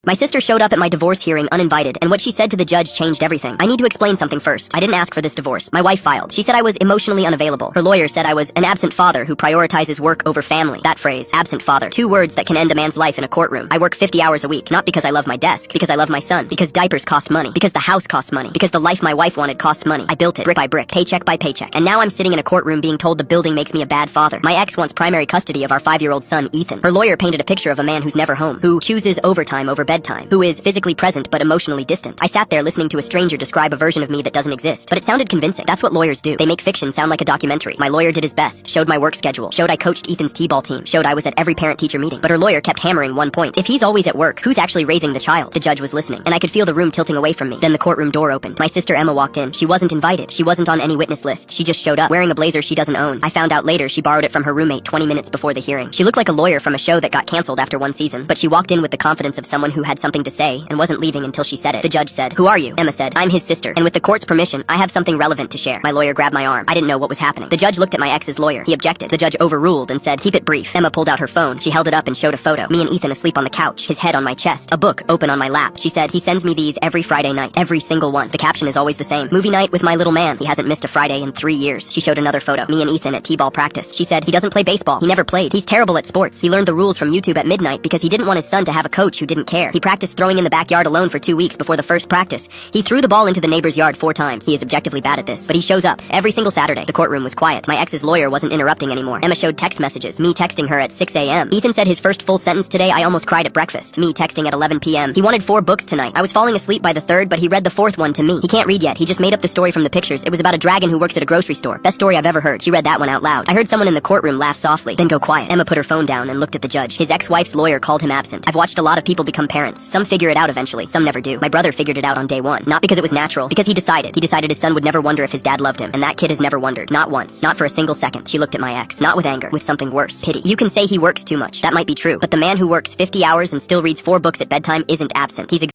My sister showed up at my divorce hearing uninvited, and what she said to the judge changed everything. I need to explain something first. I didn't ask for this divorce. My wife filed. She said I was emotionally unavailable. Her lawyer said I was an absent father who prioritizes work over family. That phrase, absent father, 2 words that can end a man's life in a courtroom. I work 50 hours a week, not because I love my desk, because I love my son, because diapers cost money, because the house costs money, because the life my wife wanted cost money. I built it, brick by brick, paycheck by paycheck. And now I'm sitting in a courtroom being told the building makes me a bad father. My ex wants primary custody of our 5-year-old son, Ethan. Her lawyer painted a picture of a man who's never home, who chooses overtime over bedtime, who is physically present but emotionally distant. I sat there listening to a stranger describe a version of me that doesn't exist, but it sounded convincing. That's what lawyers do. They make fiction sound like a documentary. My lawyer did his best, showed my work schedule, showed I coached Ethan's t-ball team, showed I was at every parent-teacher meeting, but her lawyer kept hammering one point. If he's always at work, who's actually raising the child? The judge was listening, and I could feel the room tilting away from me. Then the courtroom door opened. My sister Emma walked in. She wasn't invited. She wasn't on any witness list. She just showed up, wearing a blazer she doesn't own. I found out later she borrowed it from her roommate 20 minutes before the hearing. She looked like a lawyer from a show that got canceled after 1 season, but she walked in with the confidence of someone who had something to say and wasn't leaving until she said it. The judge said, "Who are you?" Emma said, "I'm his sister, and with the court's permission, I have something relevant to share." My lawyer grabbed my arm. I didn't know what was happening. The judge looked at my ex's lawyer. He objected. The judge overruled and said, "Keep it brief." Emma pulled out her phone. She held it up and showed a photo. Me and Ethan asleep on the couch, his head on my chest, a book open on my lap. She said, "He sends me these every Friday night, every single one." The caption is always the same. "Movie night with my little man. He hasn't missed a Friday in 3 years." She showed another photo. Me and Ethan at t-ball practice. She said, "He doesn't play baseball. He never played. He's terrible at sports. He learned the rules from YouTube at midnight because he didn't want his son to have a coach who didn't care. He practiced throwing in the backyard alone for 2 weeks before the first practice. He threw the ball into the neighbor's yard 4 times. He is objectively bad at this, but he shows up every single Saturday." The courtroom was quiet. My ex's lawyer wasn't interrupting anymore. Emma showed text messages, me texting her at 6 a.m. Ethan said his first full sentence today, "I almost cried at breakfast." Me texting at 11 p.m. He wanted 4 books tonight. I was falling asleep by the 3rd, but he read the 4th one to me. He can't read yet. He just made up the story from the pictures. It was about a dragon who works at a grocery store. Best story I've ever heard. She read that one out loud. I heard someone in the courtroom laugh softly, then go quiet. Emma put her phone down and looked at the judge. His ex-wife's lawyer called him absent. I've watched a lot of people become parents. Some figure it out eventually. Some never do. My brother figured it out on day 1. Not because it was natural, because he decided. He decided his son would never wonder if his dad loved him. And that kid has never wondered. Not once. Not for a single second. She looked at my ex. Not with anger. With something worse. Pity. You can say he works too much. That might be true. But the man who works 50 hours and still reads 4 books at bedtime isn't absent. He's